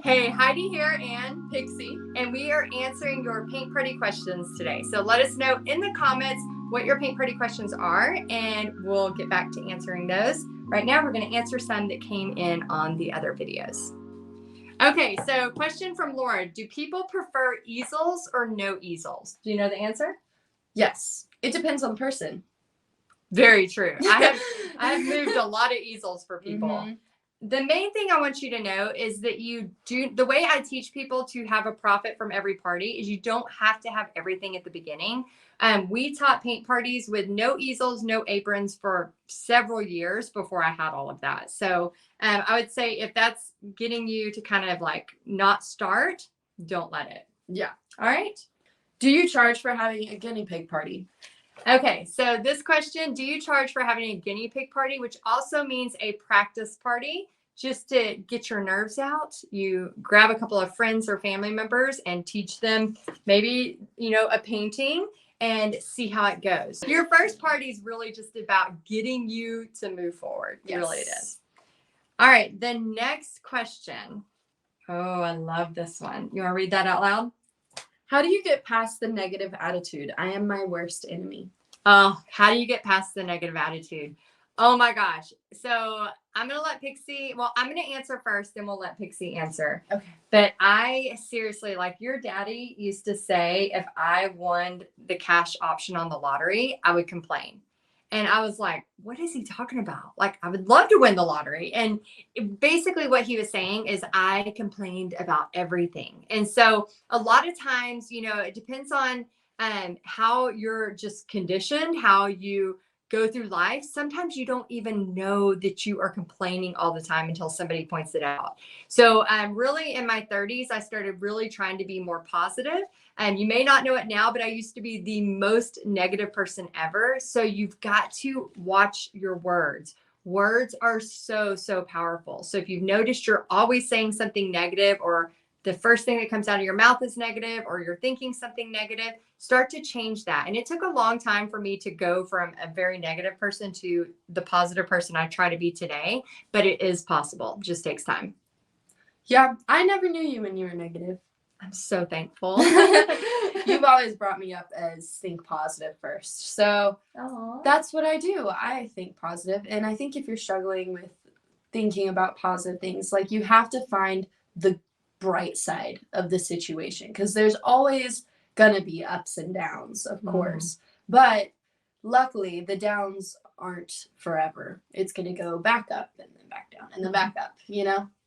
Hey, Heidi here and Pixie, and we are answering your paint party questions today. So let us know in the comments what your paint party questions are, and we'll get back to answering those. Right now, we're going to answer some that came in on the other videos. Okay, so question from Laura. Do people prefer easels or no easels? Do you know the answer? Yes. It depends on the person. Very true. I have moved a lot of easels for people. Mm-hmm. The main thing I want you to know is that the way I teach people to have a profit from every party is you don't have to have everything at the beginning. We taught paint parties with no easels, no aprons for several years before I had all of that. So I would say if that's getting you to kind of like not start, don't let it. Yeah. All right. Do you charge for having a guinea pig party? Okay, so this question, do you charge for having a guinea pig party, which also means a practice party, just to get your nerves out? You grab a couple of friends or family members and teach them maybe, a painting and see how it goes. Your first party is really just about getting you to move forward. Yes. Really it is. All right, the next question. Oh, I love this one. You want to read that out loud? How do you get past the negative attitude? I am my worst enemy. Oh, how do you get past the negative attitude? Oh my gosh. So I'm going to let Pixie, I'm going to answer first, then we'll let Pixie answer. Okay. But I seriously, like your daddy used to say, if I won the cash option on the lottery, I would complain. And I was like, what is he talking about? Like, I would love to win the lottery. And basically what he was saying is I complained about everything. And so a lot of times, it depends on how you're just conditioned, how you go through life. Sometimes you don't even know that you are complaining all the time until somebody points it out. So really in my 30s, I started really trying to be more positive. You may not know it now, but I used to be the most negative person ever. So you've got to watch your words. Words are so, so powerful. So if you've noticed you're always saying something negative, or the first thing that comes out of your mouth is negative, or you're thinking something negative, start to change that. And it took a long time for me to go from a very negative person to the positive person I try to be today, but it is possible. It just takes time. Yeah, I never knew you when you were negative. I'm so thankful. You've always brought me up as think positive first. So That's what I do. I think positive. And I think if you're struggling with thinking about positive things, like you have to find the bright side of the situation, because there's always going to be ups and downs, of course. But luckily, the downs aren't forever. It's going to go back up and then back down and then back up,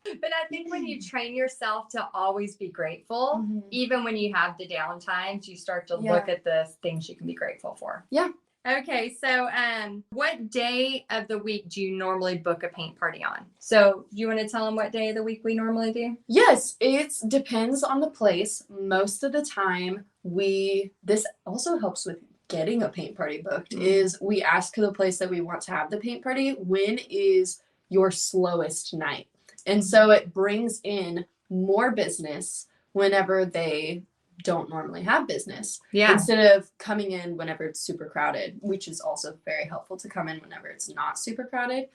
But I think when you train yourself to always be grateful, even when you have the down times, you start to look at the things you can be grateful for. Yeah. Okay, so what day of the week do you normally book a paint party on? So do you want to tell them what day of the week we normally do? Yes, it depends on the place. Most of the time, this also helps with getting a paint party booked, is we ask the place that we want to have the paint party, when is your slowest night? And so it brings in more business whenever they don't normally have business. Yeah. Instead of coming in whenever it's super crowded, which is also very helpful to come in whenever it's not super crowded.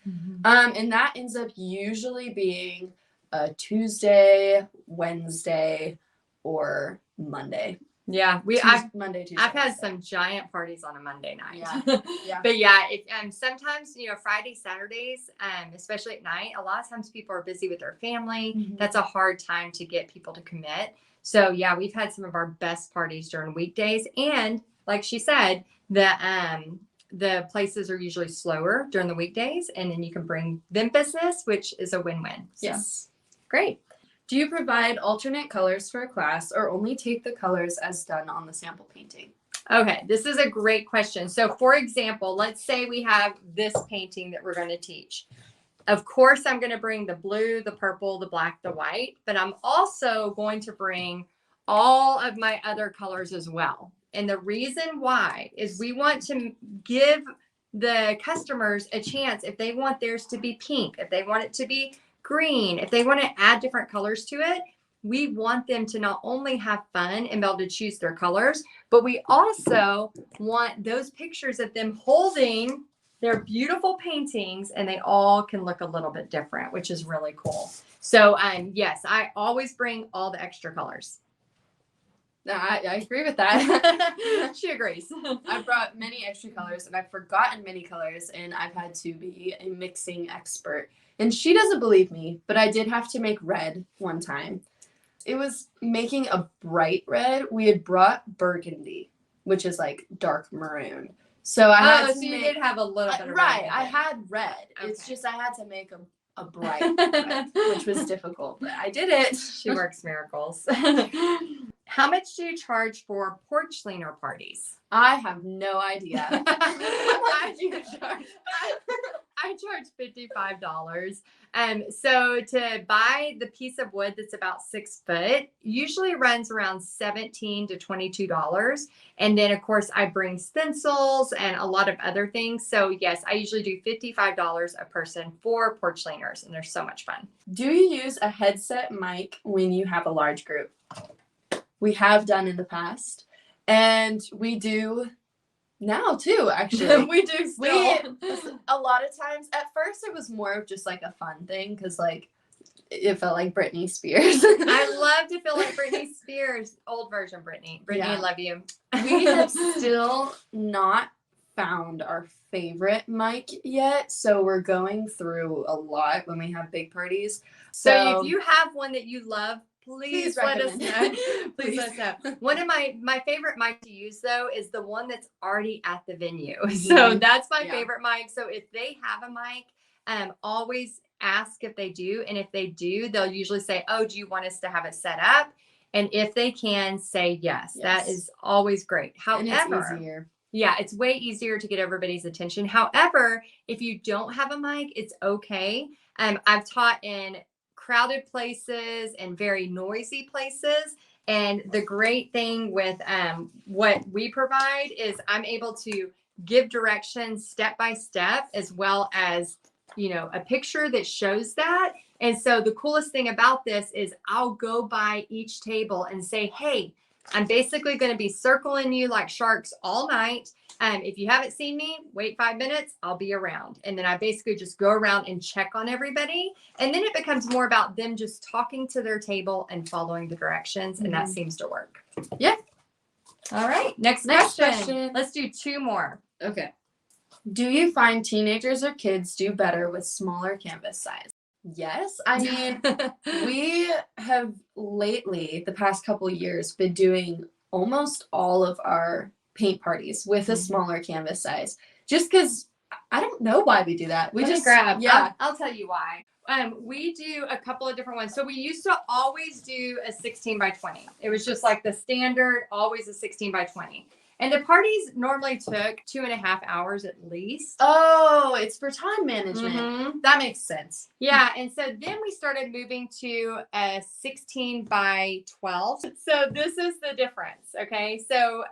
And that ends up usually being a Tuesday, Wednesday, or Monday. Yeah, Monday, Tuesday. I've had some giant parties on a Monday night. Yeah. But yeah, sometimes Friday, Saturdays, especially at night, a lot of times people are busy with their family. That's a hard time to get people to commit. So yeah, we've had some of our best parties during weekdays, and like she said, the places are usually slower during the weekdays, and then you can bring them business, which is a win-win. So, yes. Great. Do you provide alternate colors for a class, or only take the colors as done on the sample painting? Okay, this is a great question. So for example, let's say we have this painting that we're going to teach. Of course, I'm going to bring the blue, the purple, the black, the white, but I'm also going to bring all of my other colors as well. And the reason why is we want to give the customers a chance, if they want theirs to be pink, if they want it to be green, if they want to add different colors to it, we want them to not only have fun and be able to choose their colors, but we also want those pictures of them holding their beautiful paintings, and they all can look a little bit different, which is really cool. So yes, I always bring all the extra colors. I agree with that. She agrees. I've brought many extra colors and I've forgotten many colors, and I've had to be a mixing expert. And she doesn't believe me, but I did have to make red one time. It was making a bright red. We had brought burgundy, which is like dark maroon. So I had to you did have a little bit of right. red. I had red. Okay. It's just I had to make a bright red, which was difficult, but I did it. She works miracles. How much do you charge for porch leaner parties? I have no idea. I charge $55. So to buy the piece of wood that's about 6 foot usually runs around $17 to $22. And then of course I bring stencils and a lot of other things. So yes, I usually do $55 a person for porch leaners, and they're so much fun. Do you use a headset mic when you have a large group? We have done in the past, and we do now too, actually. We do still. A lot of times, at first it was more of just like a fun thing, because like it felt like Britney Spears. I love to feel like Britney Spears, old version Britney. Britney, Yeah. I love you. We have still not found our favorite mic yet, so we're going through a lot when we have big parties. So if you have one that you love, please let us recommend. know. Please let us know. One of my favorite mic to use though is the one that's already at the venue. So that's my favorite mic. So if they have a mic, always ask if they do. And if they do, they'll usually say, oh, do you want us to have it set up? And if they can, say yes. That is always great. However, and it's easier. Yeah, it's way easier to get everybody's attention. However, if you don't have a mic, it's okay. I've taught in crowded places and very noisy places. And the great thing with what we provide is I'm able to give directions step by step, as well as, you know, a picture that shows that. And so the coolest thing about this is I'll go by each table and say, hey, I'm basically going to be circling you like sharks all night. If you haven't seen me, wait 5 minutes, I'll be around. And then I basically just go around and check on everybody. And then it becomes more about them just talking to their table and following the directions. And that seems to work. Yeah. All right. Next question. Let's do 2 more. Okay. Do you find teenagers or kids do better with smaller canvas size? Yes. I mean, we have lately, the past couple of years, been doing almost all of our paint parties with a smaller canvas size, just because I don't know why we do that. We Let me just grab. Yeah. I'll tell you why. We do a couple of different ones. So we used to always do a 16 by 20. It was just like the standard, always a 16 by 20. And the parties normally took 2.5 hours at least. Oh, it's for time management. That makes sense. Yeah. And so then we started moving to a 16 by 12. So this is the difference. Okay. So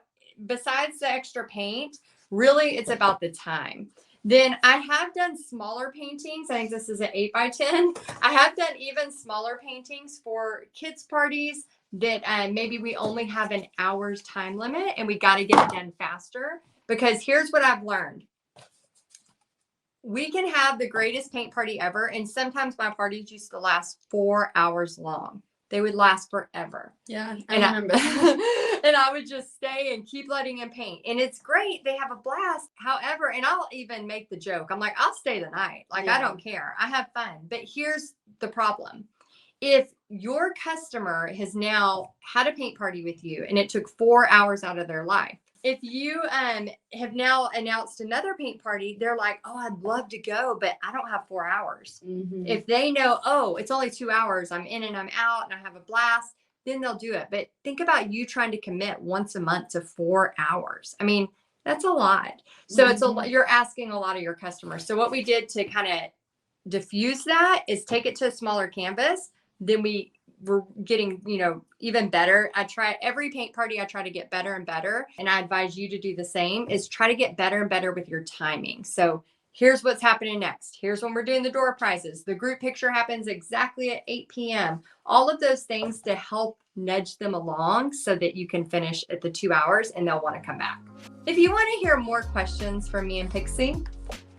besides the extra paint, really it's about the time. Then I have done smaller paintings. I think this is an 8 by 10. I have done even smaller paintings for kids' parties that maybe we only have an hour's time limit and we got to get it done faster. Because here's what I've learned. We can have the greatest paint party ever. And sometimes my parties used to last 4 hours long. They would last forever. Yeah, I remember. And I would just stay and keep letting them paint. And it's great. They have a blast. However, and I'll even make the joke. I'm like, I'll stay the night. Like, I don't care. I have fun. But here's the problem. If your customer has now had a paint party with you and it took 4 hours out of their life, if you have now announced another paint party, they're like, oh, I'd love to go, but I don't have 4 hours. If they know, oh, it's only 2 hours, I'm in and I'm out and I have a blast, then they'll do it. But think about you trying to commit once a month to 4 hours. I mean, that's a lot. So it's you're asking a lot of your customers. So what we did to kind of diffuse that is take it to a smaller canvas. Then we're getting, you know, even better. I try every paint party. I try to get better and better. And I advise you to do the same, is try to get better and better with your timing. So here's what's happening next. Here's when we're doing the door prizes. The group picture happens exactly at 8 p.m. All of those things to help nudge them along so that you can finish at the 2 hours and they'll want to come back. If you want to hear more questions from me and Pixie,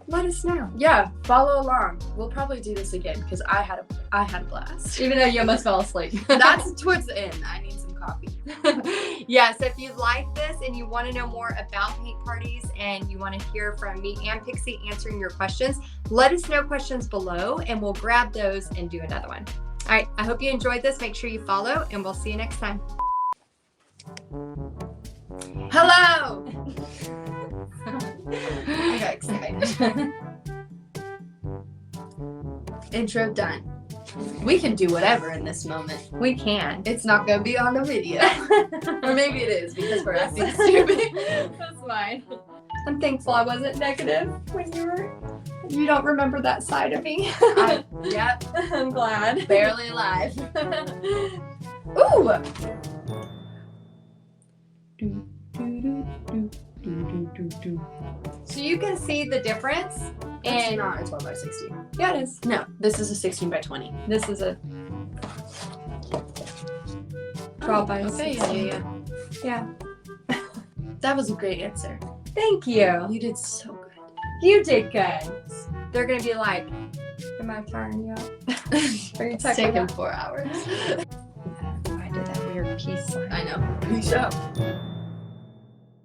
let us know. Yeah, follow along. We'll probably do this again because I had a blast. Even though you almost fell asleep. That's towards the end. I need some coffee. Yeah, so if you like this and you want to know more about paint parties and you want to hear from me and Pixie answering your questions, let us know questions below and we'll grab those and do another one. All right, I hope you enjoyed this. Make sure you follow and we'll see you next time. Hello! I got excited. Intro done. We can do whatever in this moment. We can. It's not gonna be on the video. Or maybe it is because we're acting stupid. That's fine. I'm thankful I wasn't negative when you don't remember that side of me. Yep. I'm glad. Barely alive. Ooh! So you can see the difference. It's And not a 12 by 16. yeah, it is. No, this is a 16 by 20. This is a 12 by Okay, 16. yeah. That was a great answer. Thank you. You did so good. You did good. They're gonna be like, am I tiring you up? Are you It's taking taken 4 hours. I did that weird peace sign. I know. Peace out.